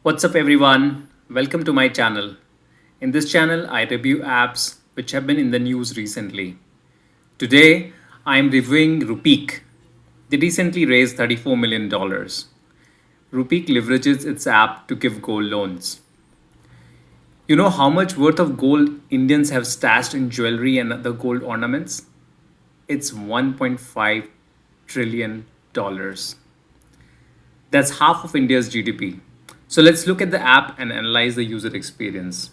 What's up, everyone? Welcome to my channel. In this channel, I review apps which have been in the news recently. Today, I am reviewing Rupeek. They recently raised $34 million. Rupeek leverages its app to give gold loans. You know how much worth of gold Indians have stashed in jewelry and other gold ornaments? It's $1.5 trillion. That's half of India's GDP. So let's look at the app and analyze the user experience.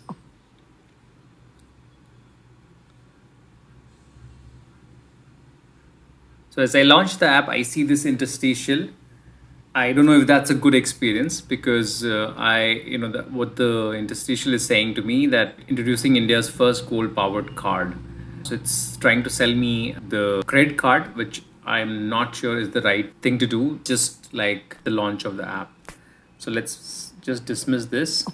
So as I launch the app, I see this interstitial. I don't know if that's a good experience because what the interstitial is saying to me that introducing India's first gold powered card. So it's trying to sell me the credit card, which I'm not sure is the right thing to do, just like the launch of the app. So let's just dismiss this.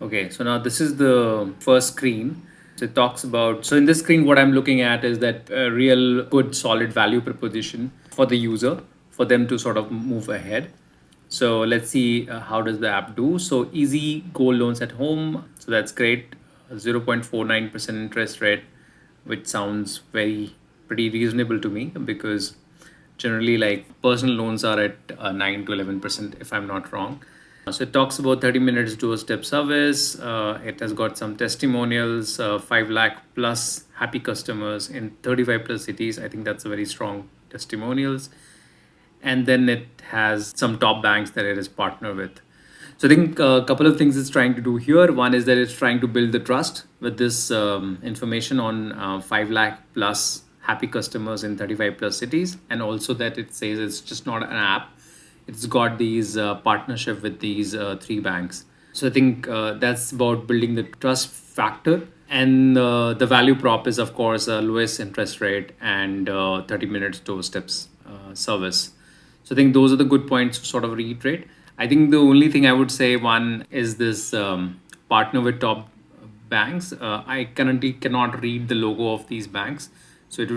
Okay, so now this is the first screen. So it talks about, so in this screen, what I'm looking at is that a real good solid value proposition for the user, for them to sort of move ahead. So let's see how does the app do. So easy gold loans at home. So that's great. 0.49% interest rate, which sounds very pretty reasonable to me because generally like personal loans are at 9 to 11% if I'm not wrong. So it talks about 30 minutes doorstep service. It has got some testimonials, 5 lakh plus happy customers in 35 plus cities. I think that's a very strong testimonials. And then it has some top banks that it is partner with. So I think a couple of things it's trying to do here. One is that it's trying to build the trust with this information on 5 lakh plus happy customers in 35 plus cities. And also that it says it's just not an app. It's got these partnership with these three banks. So I think that's about building the trust factor. And the value prop is, of course, lowest interest rate and 30 minutes doorsteps service. So I think those are the good points to sort of reiterate. I think the only thing I would say one is this partner with top banks. I currently cannot read the logo of these banks, so it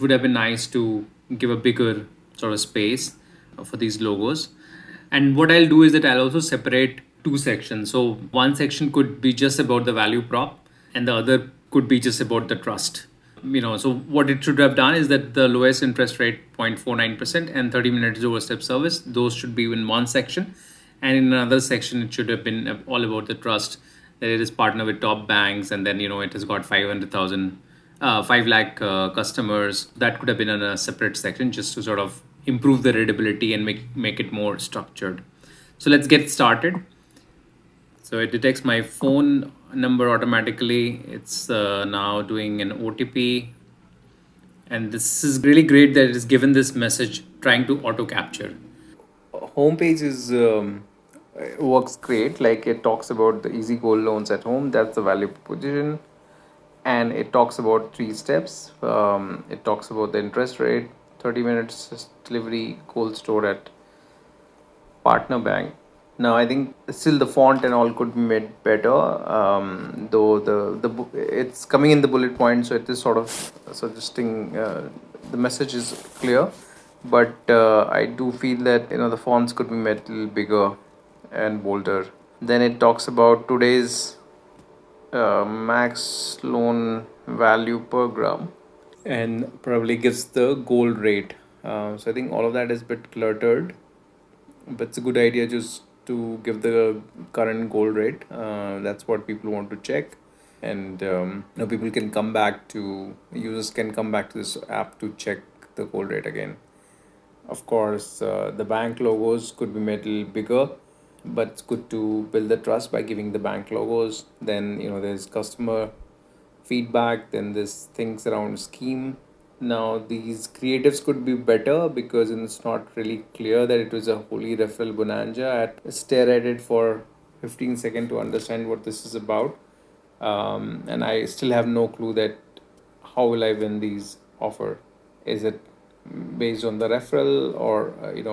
would have been nice to give a bigger sort of space for these logos. And what I'll do is that I'll also separate two sections. So one section could be just about the value prop, and the other could be just about the trust. So what it should have done is that the lowest interest rate 0.49% and 30 minutes doorstep service, those should be in one section, and in another section it should have been all about the trust, that it is partner with top banks, and then it has got 5 lakh customers. That could have been in a separate section just to sort of improve the readability and make it more structured. So let's get started. So it detects my phone number automatically. It's now doing an OTP. And this is really great that it is given this message trying to auto capture. Homepage is works great. Like it talks about the easy gold loans at home. That's the value proposition. And it talks about three steps. It talks about the interest rate, 30 minutes delivery, gold store at partner bank. Now I think still the font and all could be made better. Though it's coming in the bullet point, so it is sort of suggesting the message is clear, but I do feel that the fonts could be made a little bigger and bolder. Then it talks about today's max loan value per gram, and probably gives the gold rate. So I think all of that is a bit cluttered, but it's a good idea just to give the current gold rate. That's what people want to check, and people can come back to users can come back to this app to check the gold rate again. Of course, the bank logos could be made a little bigger, but it's good to build the trust by giving the bank logos. Then there's customer feedback, then there's things around scheme. Now these creatives could be better because it's not really clear that it was a holy referral bonanza. I had to stare at it for 15 seconds to understand what this is about, and I still have no clue that how will I win these offer. Is it based on the referral, or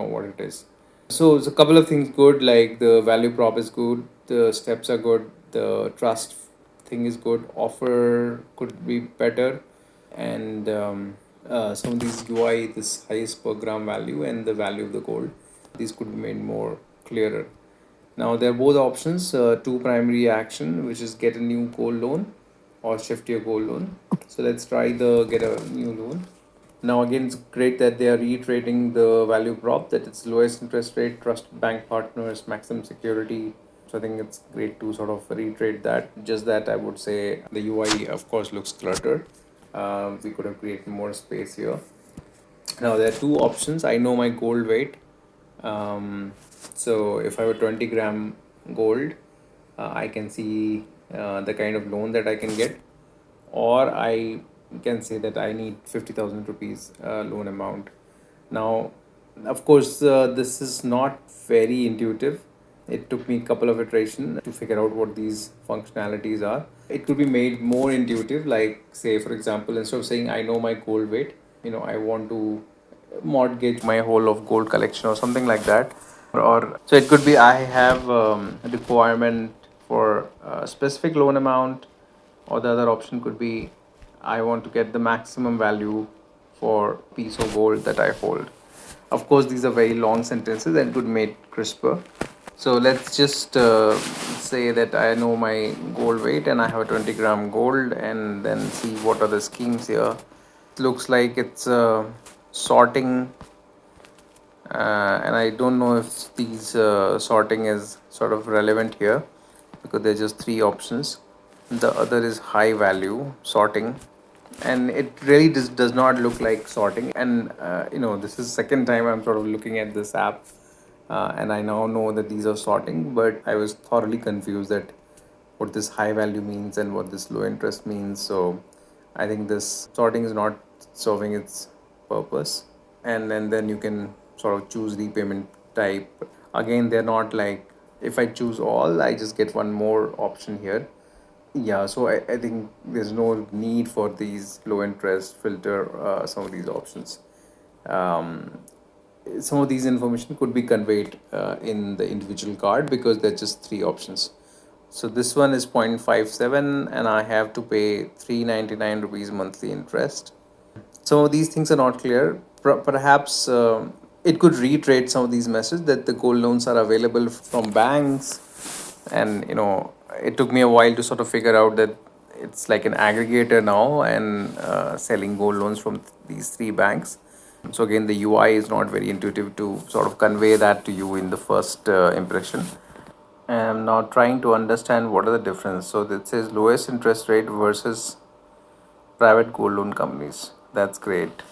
what it is? So it's a couple of things good, like the value prop is good, the steps are good, the trust thing is good, offer could be better, and some of these UI, this highest per gram value and the value of the gold, these could be made more clearer. Now there are both options, two primary action, which is get a new gold loan or shift your gold loan. So let's try the get a new loan. Now again, it's great that they are reiterating the value prop, that it's lowest interest rate, trusted bank partners, maximum security. So I think it's great to sort of reiterate that. Just that I would say the UI of course looks cluttered. We could have created more space here. Now there are two options. I know my gold weight. Um, so if I have a 20-gram gold, I can see the kind of loan that I can get, or I can say that I need 50,000 rupees loan amount. Now, of course, this is not very intuitive. It took me a couple of iterations to figure out what these functionalities are. It could be made more intuitive, like, say, for example, instead of saying I know my gold weight, I want to mortgage my whole of gold collection or something like that. Or so it could be I have a requirement for a specific loan amount, or the other option could be I want to get the maximum value for piece of gold that I hold. Of course, these are very long sentences and could make crisper. So let's just say that I know my gold weight and I have a 20-gram gold, and then see what are the schemes here. Looks like it's sorting, and I don't know if these sorting is sort of relevant here, because there's just three options. The other is high value sorting, and it really does not look like sorting. And this is second time I'm sort of looking at this app, and I now know that these are sorting, but I was thoroughly confused that what this high value means and what this low interest means. So I think this sorting is not serving its purpose. And then you can sort of choose repayment type. Again, they're not like, if I choose all, I just get one more option here. Yeah, so I think there's no need for these low interest filter, some of these options. Um, some of these information could be conveyed in the individual card, because there's just three options. So this one is 0.57 and I have to pay 399 rupees monthly interest. So these things are not clear. Perhaps it could reiterate some of these messages that the gold loans are available from banks, and it took me a while to sort of figure out that it's like an aggregator now, and selling gold loans from these three banks. So again, the UI is not very intuitive to sort of convey that to you in the first impression. I'm now trying to understand what are the difference. So it says lowest interest rate versus private gold loan companies. That's great.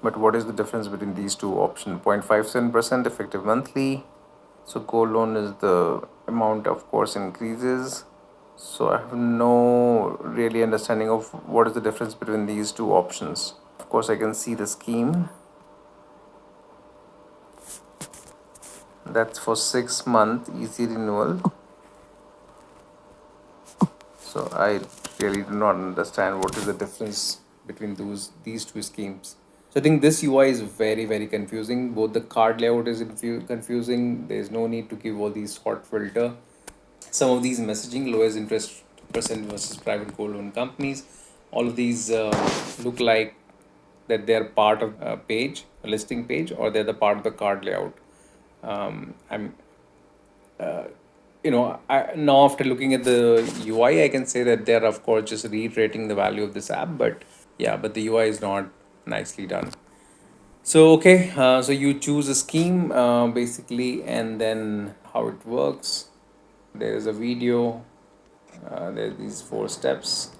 But what is the difference between these two options? 0.57% effective monthly. So gold loan is the amount, of course, increases. So I have no really understanding of what is the difference between these two options. Of course, I can see the scheme. That's for 6 month easy renewal. So I really do not understand what is the difference between these two schemes. So I think this UI is very, very confusing. Both the card layout is confusing. There's no need to give all these sort filter. Some of these messaging, lowest interest percent versus private gold loan companies, all of these look like that they're part of a page, a listing page, or they're the part of the card layout. I'm now after looking at the UI, I can say that they're of course just reiterating the value of this app, but yeah, but the UI is not nicely done. So okay, so you choose a scheme basically, and then how it works. There is a video. There's these 4 steps.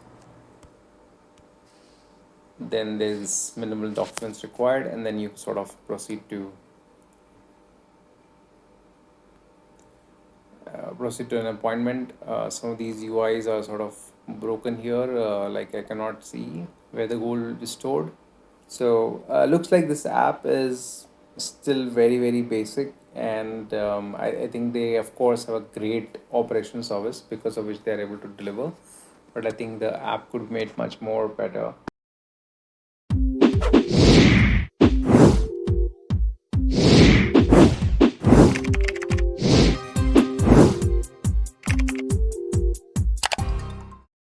Then there's minimal documents required, and then you sort of proceed to an appointment. Some of these UIs are sort of broken here, like I cannot see where the gold is stored. So looks like this app is still very, very basic, and I think they of course have a great operation service, because of which they are able to deliver. But I think the app could be made much more better.